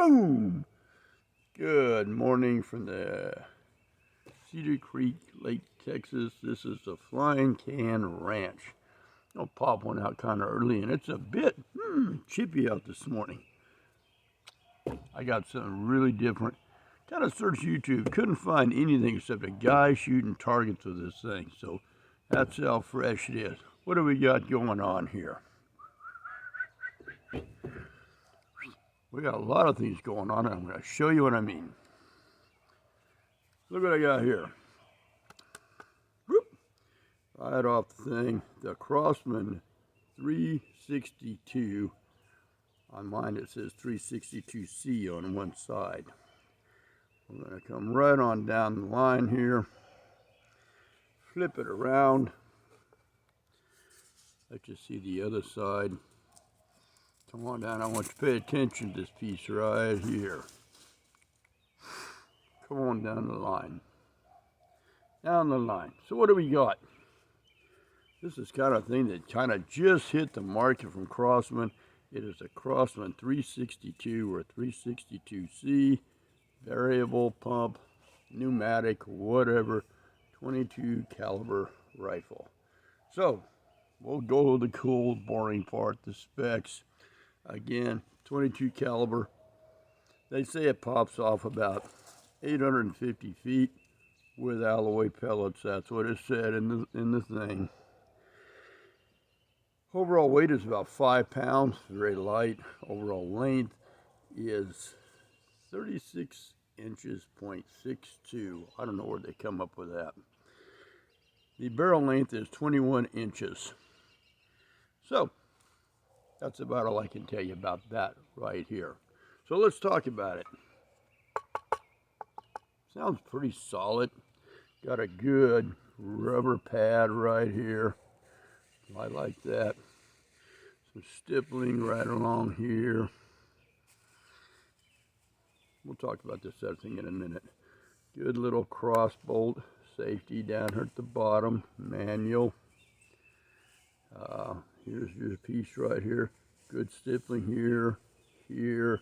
Boom! Good morning from the Cedar Creek, Lake, Texas. This is the Flying Can Ranch. I'll pop one out kind of early, and it's a bit chippy out this morning. I got something really different. Kind of searched YouTube, couldn't find anything except a guy shooting targets with this thing. So that's how fresh it is. What do we got going on here? We got a lot of things going on, and I'm going to show you what I mean. Look what I got here. Whoop. Right off the thing, the Crosman 362. On mine it says 362C on one side. I'm going to come right on down the line here. Flip it around. Let you see the other side. Come on down, I want you to pay attention to this piece right here. Come on down the line. Down the line. So what do we got? This is kind of thing that kind of just hit the market from Crosman. It is a Crosman 362 or 362C, variable pump, pneumatic, whatever, 22 caliber rifle. So we'll go to the cool, boring part, the specs. Again, 22 caliber. They say it pops off about 850 feet with alloy pellets. That's what it said in the thing. Overall weight is about 5 pounds, very light. Overall length is 36 inches, 0.62. I don't know where they come up with that. The barrel length is 21 inches. So that's about all I can tell you about that right here. So let's talk about it. Sounds pretty solid. Got a good rubber pad right here. I like that. Some stippling right along here. We'll talk about this other thing in a minute. Good little cross bolt safety down here at the bottom. Manual. Here's your piece right here. Good stippling here, here.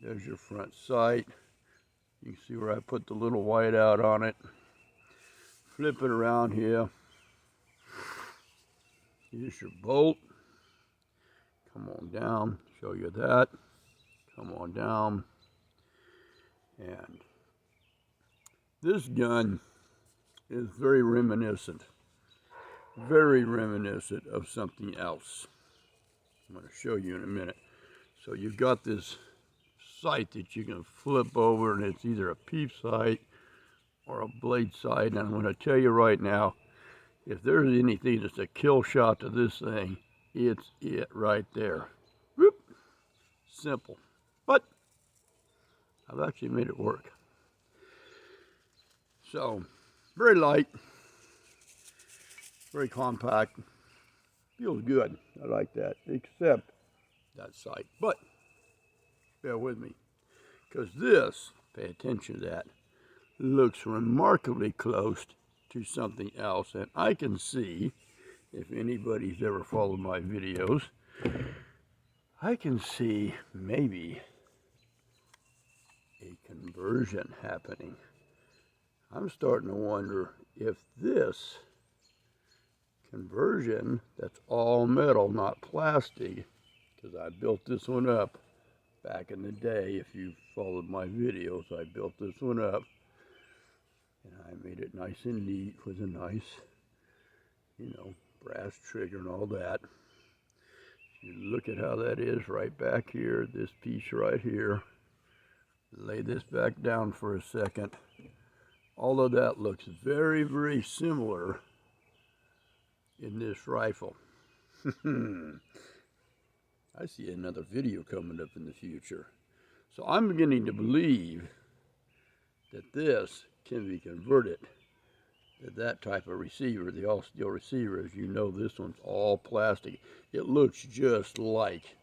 There's your front sight. You can see where I put the little white out on it. Flip it around here. Here's your bolt. Come on down, show you that. Come on down. And this gun is very reminiscent of something else. I'm going to show you in a minute. So you've got this sight that you can flip over, and it's either a peep sight or a blade sight. And I'm going to tell you right now, if there's anything that's a kill shot to this thing, it's it right there. Whoop. Simple. But I've actually made it work. So, very light. Very compact. Feels good. I like that. Except that sight. But bear with me. Because this, pay attention to that, looks remarkably close to something else. And I can see, if anybody's ever followed my videos, I can see maybe a conversion happening. I'm starting to wonder if this conversion, that's all metal, not plastic, because I built this one up back in the day. If you followed my videos, I built this one up, and I made it nice and neat with a nice, brass trigger and all that. You look at how that is right back here, this piece right here. Lay this back down for a second. All of that looks very, very similar in this rifle. I see another video coming up in the future. So I'm beginning to believe that this can be converted to that type of receiver, the all-steel receiver. As you know, this one's all plastic. It looks just like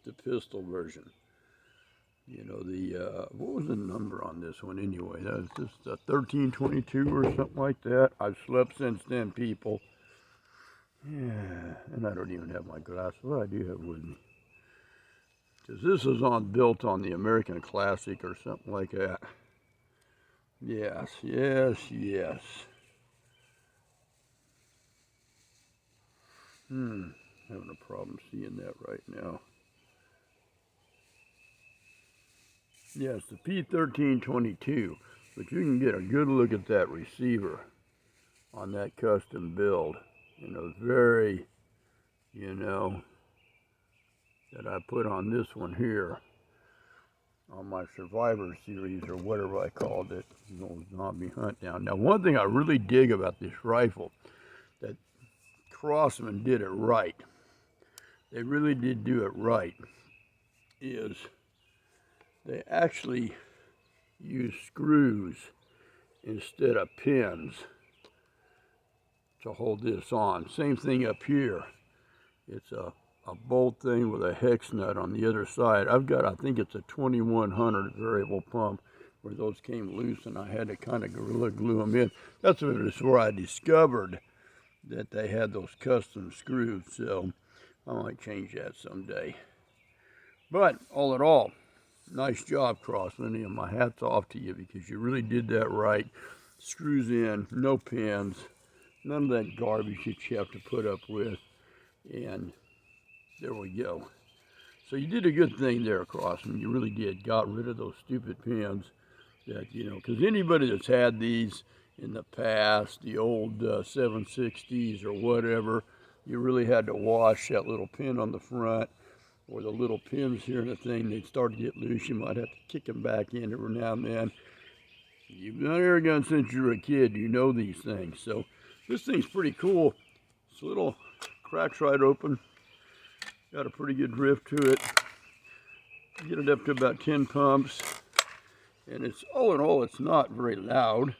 the pistol version. You know, what was the number on this one anyway? That was just a 1322 or something like that. I've slept since then, people. Yeah, and I don't even have my glasses. Well, I do have with me. Because this is built on the American Classic or something like that. Yes, yes, yes. Having a problem seeing that right now. Yes, the P1322, but you can get a good look at that receiver on that custom build. Very, that I put on this one here on my Survivor series or whatever I called it, zombie hunt down. Now, one thing I really dig about this rifle, that Crosman did it right. They really did do it right, is they actually use screws instead of pins to hold this on. Same thing up here. It's a bolt thing with a hex nut on the other side. I've got, I think it's a 2100 variable pump where those came loose and I had to kind of gorilla glue them in. That's where I discovered that they had those custom screws. So I might change that someday. But all in all, nice job, Crosman, and my hat's off to you because you really did that right. Screws in, no pins, none of that garbage that you have to put up with, and there we go. So you did a good thing there, Crosman. You really did. Got rid of those stupid pins that, because anybody that's had these in the past, the old 760s or whatever, you really had to wash that little pin on the front, or the little pins here in the thing. They'd start to get loose. You might have to kick them back in every now and then. You've done air guns since you were a kid. You know these things. So this thing's pretty cool. It's a little cracks right open. Got a pretty good drift to it. Get it up to about 10 pumps. And it's, all in all, it's not very loud.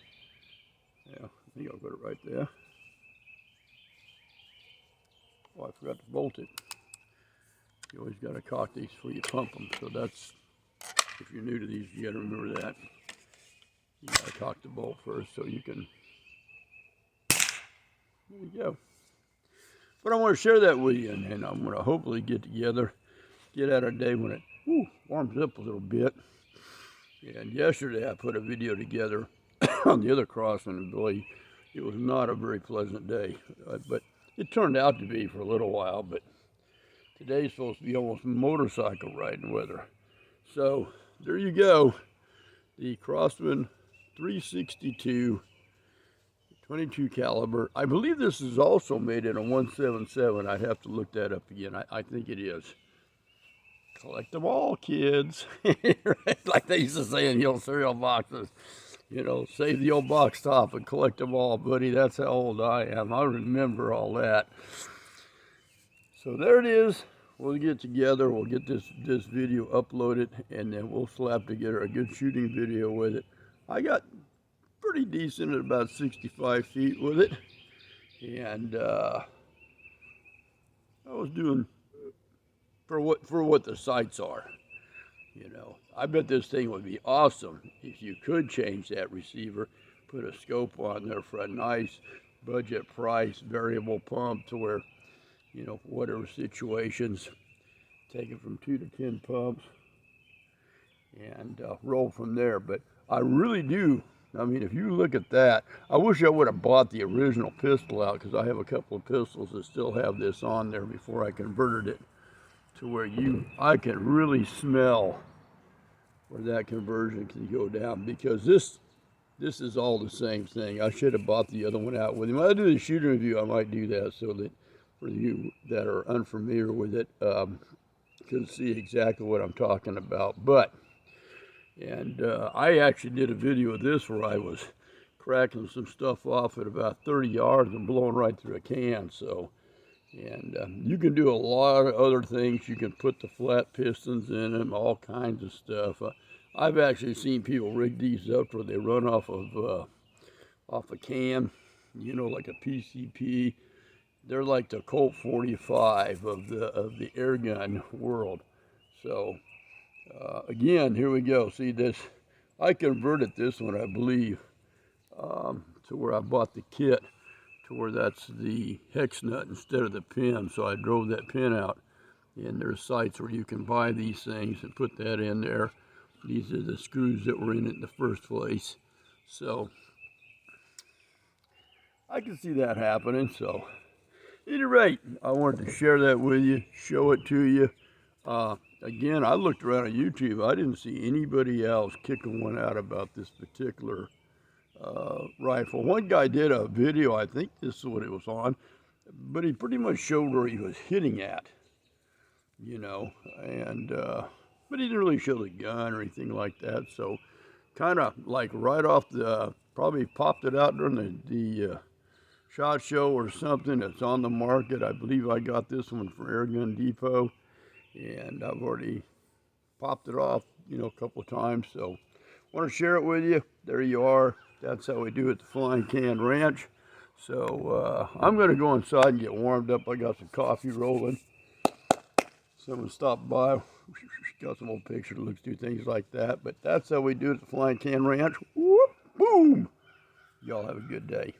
Yeah, I think I'll put it right there. Oh, I forgot to bolt it. You always got to cock these before you pump them. So that's, if you're new to these, you got to remember that. You got to cock the bolt first so you can, there you go. But I want to share that with you, and I'm going to hopefully get together, get out a day when it warms up a little bit. And yesterday I put a video together on the other Crosman, and boy, it was not a very pleasant day. But it turned out to be for a little while, but today's supposed to be almost motorcycle riding weather. So there you go, the Crosman 362 22 caliber. I believe this is also made in a 177. I'd have to look that up again. I think it is. Collect them all, kids. Like they used to say in the old cereal boxes. Save the old box top and collect them all, buddy. That's how old I am. I remember all that. So there it is. We'll get together. We'll get this video uploaded, and then we'll slap together a good shooting video with it. I got pretty decent at about 65 feet with it, and I was doing for what the sights are. I bet this thing would be awesome if you could change that receiver, put a scope on there for a nice budget price variable pump to where, whatever situations, take it from 2 to 10 pumps and roll from there. But I really do. I mean, if you look at that, I wish I would have bought the original pistol out, because I have a couple of pistols that still have this on there before I converted it to where I can really smell where that conversion can go down, because this is all the same thing. I should have bought the other one out with him. When I do the shooting review, I might do that so that for you that are unfamiliar with it, can see exactly what I'm talking about. And I actually did a video of this where I was cracking some stuff off at about 30 yards and blowing right through a can. So, and you can do a lot of other things. You can put the flat pistons in them, all kinds of stuff. I've actually seen people rig these up where they run off a can, like a PCP. They're like the Colt 45 of the air gun world. So. Again, here we go. See this? I converted this one, I believe, to where I bought the kit, to where that's the hex nut instead of the pin. So I drove that pin out And there's sites where you can buy these things and put that in there. These are the screws that were in it in the first place. So I can see that happening. So at any rate, I wanted to share that with you, show it to you. Again, I looked around on YouTube. I didn't see anybody else kicking one out about this particular rifle. One guy did a video, I think this is what it was on, but he pretty much showed where he was hitting at, you know, and but he didn't really show the gun or anything like that. So kind of like right off the, probably popped it out during the SHOT Show or something. It's on the market. I believe I got this one from Air Gun Depot, and I've already popped it off, you know, a couple of times. So want to share it with you. There you are. That's how we do it at the Flying Can Ranch. So I'm going to go inside and get warmed up. I got some coffee rolling. Someone stopped by, got some old pictures, looks do things like that. But that's how we do it at the Flying Can Ranch. Whoop, boom. Y'all have a good day.